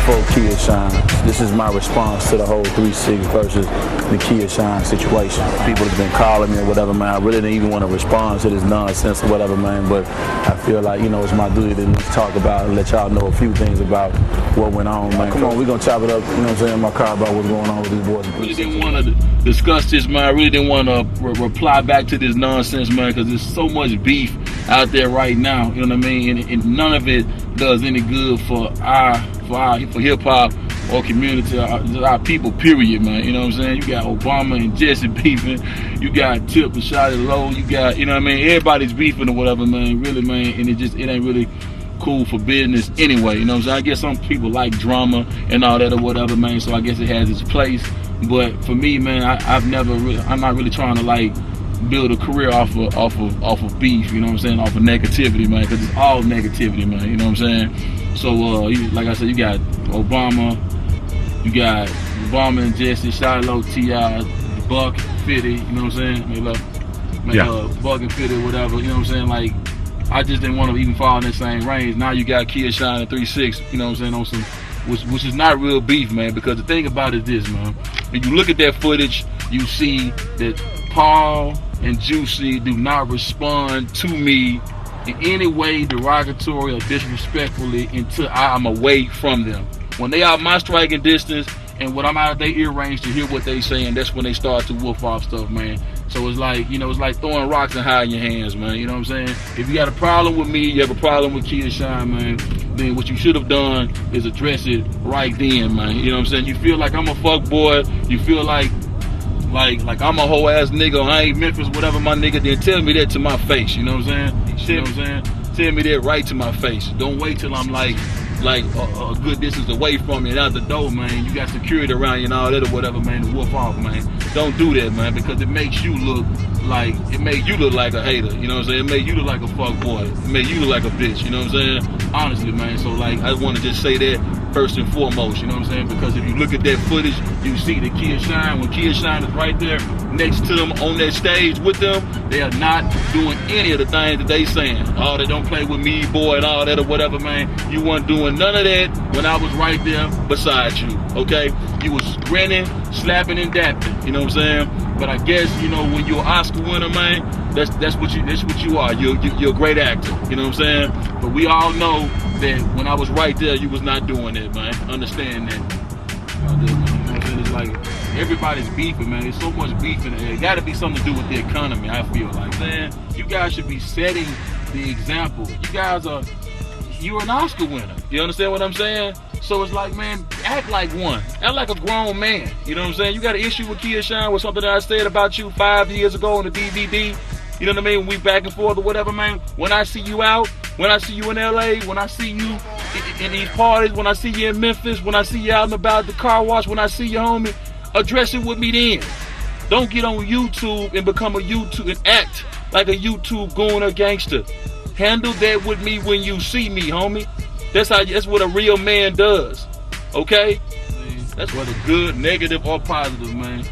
before Kia shines. This is my response to the whole 3-6 versus the Kia shine situation. People have been calling me or whatever, man. I really didn't even want to respond to this nonsense or whatever, man, but I feel like, you know, it's my duty to talk about and let y'all know a few things about what went on, man. Come on, we're going to chop it up, you know what I'm saying, in my car about what's going on with these boys. I really didn't want to discuss this, man. I really didn't want to reply back to this nonsense, man, because there's so much beef out there right now, you know what I mean, and none of it does any good for hip hop or community, our people, period, man. You know what I'm saying? You got Obama and Jesse beefing, you got Tip and Shotty Low, you got, you know what I mean, everybody's beefing or whatever, man, really, man, and it ain't really cool for business anyway, you know what I'm saying? I guess some people like drama and all that or whatever, man, so I guess it has its place, but for me, man, I'm not really trying to like build a career off of beef, you know what I'm saying, off of negativity, man, because it's all negativity, man, you know what I'm saying? So, like I said, you got Obama and Jesse, Shiloh, T.I., Buck, 50, you know what I'm saying? Buck and 50, whatever, you know what I'm saying? Like, I just didn't want to even fall in that same range. Now you got Kia Shine and 3-6, you know what I'm saying, on some, which is not real beef, man, because the thing about it is this, man, when you look at that footage, you see that Paul and Juicy do not respond to me in any way derogatory or disrespectfully until I'm away from them. When they are my striking distance and when I'm out of their ear range to hear what they saying, that's when they start to woof off stuff, man. So it's like, you know, it's like throwing rocks and hiding your hands, man. You know what I'm saying? If you got a problem with me, you have a problem with Kia Shine, man, then what you should have done is address it right then, man. You know what I'm saying? You feel like I'm a fuck boy, you feel like I'm a whole ass nigga, I ain't Memphis, whatever, my nigga, then tell me that to my face, you know what I'm saying? You know what I'm saying? Tell me that right to my face. Don't wait till I'm like a good distance away from you and out the door, man. You got security around you and all that or whatever, man, to woof off, man. Don't do that, man, because it makes you look like a hater, you know what I'm saying? It made you look like a fuck boy. It made you look like a bitch, you know what I'm saying? Honestly, man, so like, I want to just say that first and foremost, you know what I'm saying? Because if you look at that footage, you see the Kia Shine. When Kia Shine is right there next to them on that stage with them, they are not doing any of the things that they saying. Oh, they don't play with me, boy, and all that or whatever, man. You weren't doing none of that when I was right there beside you, okay? You was grinning, slapping, and dapping, you know what I'm saying? But I guess, you know, when you're an Oscar winner, man, that's what you are. You're a great actor, you know what I'm saying? But we all know that when I was right there, you was not doing that, man. Understand that. You know what I'm saying? It's like everybody's beefing, man. There's so much beef in the air. It got to be something to do with the economy, I feel like. Man, you guys should be setting the example. You're an Oscar winner. You understand what I'm saying? So it's like, man, act like one. Act like a grown man. You know what I'm saying? You got an issue with Kia Shine with something that I said about you 5 years ago on the DVD. You know what I mean? When we back and forth or whatever, man. When I see you out, when I see you in LA, when I see you in these parties, when I see you in Memphis, when I see you out and about the car wash, when I see you, homie, address it with me then. Don't get on YouTube and become a YouTube and act like a YouTube goon or gangster. Handle that with me when you see me, homie. That's what a real man does. Okay? That's what a good, negative, or positive, man.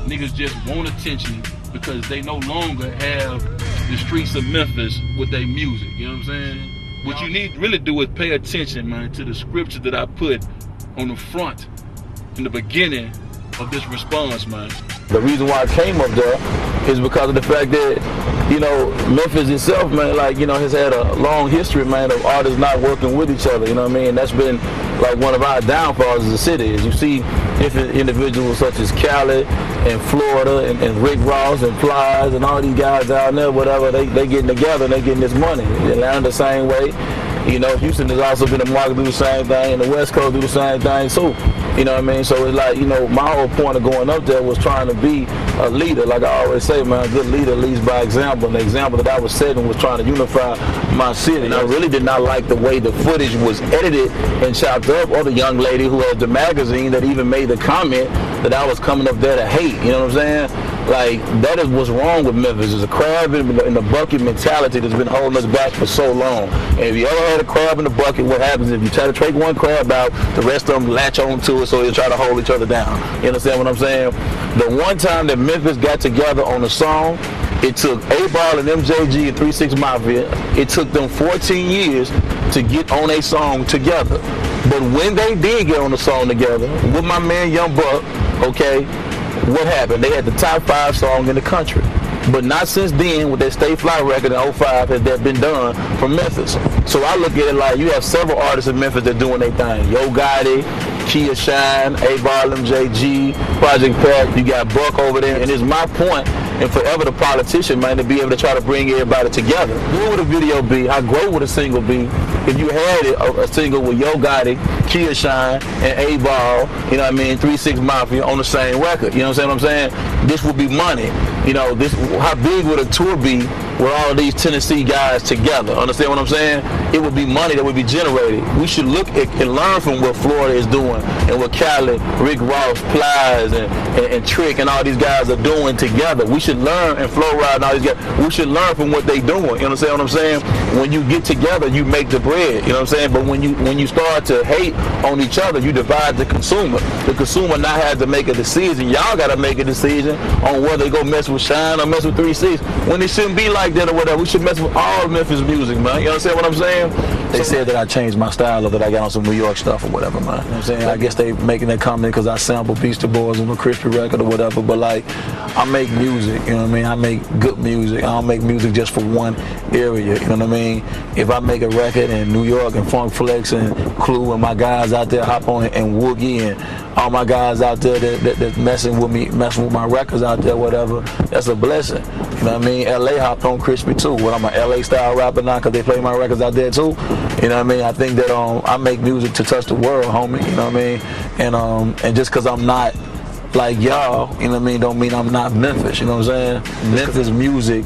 Niggas just want attention because they no longer have the streets of Memphis with their music. You know what I'm saying? What you need to really do is pay attention, man, to the scripture that I put on the front in the beginning of this response, man. The reason why I came up there is because of the fact that, you know, Memphis itself, man, like, you know, has had a long history, man, of artists not working with each other, you know what I mean? That's been like one of our downfalls as a city. Is you see individuals such as Cali and Florida and Rick Ross and Plies and all these guys down there, whatever, they getting together and they getting this money. Atlanta the same way. You know, Houston has also been a market, do the same thing, and the West Coast do the same thing too. You know what I mean? So it's like, you know, my whole point of going up there was trying to be a leader. Like I always say, man, a good leader leads by example. And the example that I was setting was trying to unify my city. And I really did not like the way the footage was edited and chopped up, or the young lady who had the magazine that even made the comment that I was coming up there to hate. You know what I'm saying? Like, that is what's wrong with Memphis. There's a crab in the bucket mentality that's been holding us back for so long. And if you ever had a crab in the bucket, what happens if you try to take one crab out, the rest of them latch on to it, so they try to hold each other down. You understand what I'm saying? The one time that Memphis got together on a song, it took A-Ball and MJG and 3-6 Mafia, it took them 14 years to get on a song together. But when they did get on the song together with my man Young Buck, okay, what happened? They had the top 5 song in the country. But not since then, with that Stay Fly record in 05, has that been done from Memphis. So I look at it like you have several artists in Memphis that doing their thing. Yo Gotti, Kia Shine, A-Ball, MJG, Project Pat, you got Buck over there. And it's my point, and forever the politician, man, to be able to try to bring everybody together. What would a video be? How great would a single be if you had a single with Yo Gotti, Kia Shine, and A-Ball, you know what I mean, 3-6 Mafia on the same record? You know what I'm saying? This would be money. You know, this, how big would a tour be with all of these Tennessee guys together? Understand what I'm saying? It would be money that would be generated. We should look at and learn from what Florida is doing and what Cali, Rick Ross, Plies, and Trick and all these guys are doing together. We should learn, and Flo Rida and all these guys, we should learn from what they doing. You understand what I'm saying? When you get together, you make the bread. You know what I'm saying? But when you start to hate on each other, you divide the consumer. The consumer now has to make a decision. Y'all got to make a decision on whether they go mess with Shine or mess with 3-6. When it shouldn't be like that or whatever. We should mess with all Memphis music, man. You understand what I'm saying? They said that I changed my style or that I got on some New York stuff or whatever, man. You know what I'm saying? I guess they making that comment because I sample Beastie Boys on a Crispy record or whatever. But like, I make music, you know what I mean? I make good music. I don't make music just for one area, you know what I mean? If I make a record in New York and Funk Flex and Clue and my guys out there hop on and Woogie and all my guys out there that messing with me, messing with my records out there, whatever, that's a blessing. You know what I mean? LA hopped on Crispy too. Well, I'm an LA style rapper now because they play my records out there too. You know what I mean? I think that I make music to touch the world, homie. You know what I mean? And just because I'm not like y'all, you know what I mean, don't mean I'm not Memphis. You know what I'm saying? Memphis music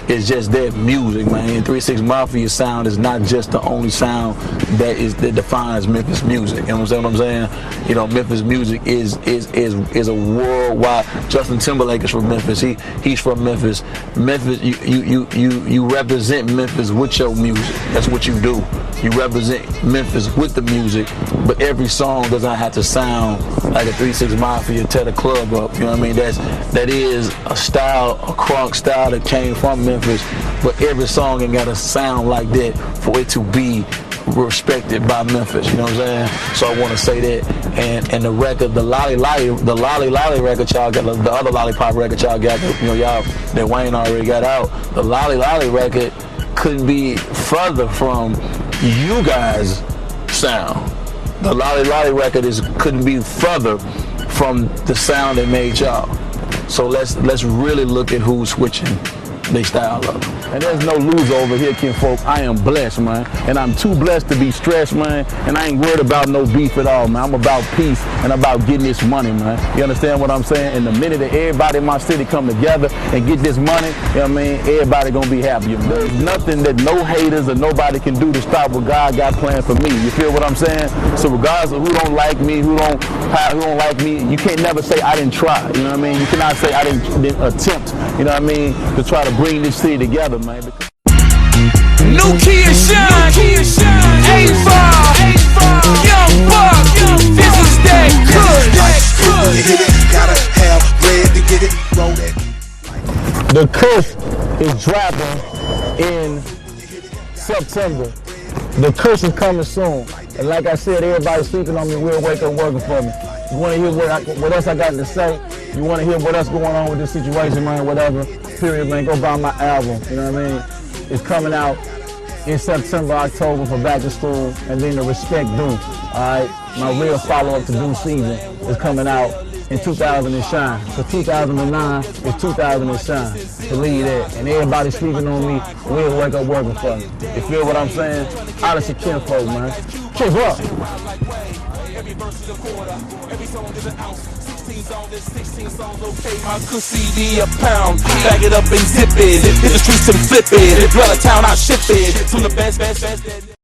is just that music, man. 3-6 Mafia sound is not just the only sound that defines Memphis music. You know what I'm saying? You know, Memphis music is a worldwide. Justin Timberlake is from Memphis. He's from Memphis. Memphis, you represent Memphis with your music. That's what you do. You represent Memphis with the music, but every song doesn't have to sound like a 3-6 Mafia tear the club up. You know what I mean? That is a style, a crunk style that came from Memphis, but every song ain't got to sound like that for it to be respected by Memphis. You know what I'm saying? So I want to say that. And the record, the Lolly record y'all got, the other Lollipop record y'all got, you know, y'all that Wayne already got out. The Lolly record couldn't be further from you guys' sound. The Lolly record couldn't be further from the sound that made y'all. So let's really look at who's switching they style up. And there's no loser over here, kinfolk. I am blessed, man. And I'm too blessed to be stressed, man. And I ain't worried about no beef at all, man. I'm about peace and about getting this money, man. You understand what I'm saying? And the minute that everybody in my city come together and get this money, you know what I mean, everybody gonna be happy. There's nothing that no haters or nobody can do to stop what God got planned for me. You feel what I'm saying? So regardless of who don't like me, who don't like me, you can't never say I didn't try. You know what I mean? You cannot say I didn't attempt, you know what I mean, to try to bring this city together, man. New Kia Shine, A-Ball, Young Buck, this is that good. Gotta have bread to get it rolling. The Curse is dropping in September. The Curse is coming soon. And like I said, everybody's sleeping on me, we'll wake up working for me. You want to hear what else I got to say? You want to hear what else going on with this situation, man, whatever, period, man, go buy my album, you know what I mean? It's coming out in September, October for back to school, and then the Respect Due, all right? My real follow-up to Due Season is coming out in 2000 and Shine. So 2009 is 2000 and Shine. Believe that. And everybody sleeping on me, we'll wake up working for me. You feel what I'm saying? Honestly, kinfolk, man. Kids up. Every verse is a quarter, every song is an ounce. 16 songs is 16 songs, okay. My good CD a pound. Bag it up and zip it. Hit the streets and flip it. Dwell a town, I ship it. From the best.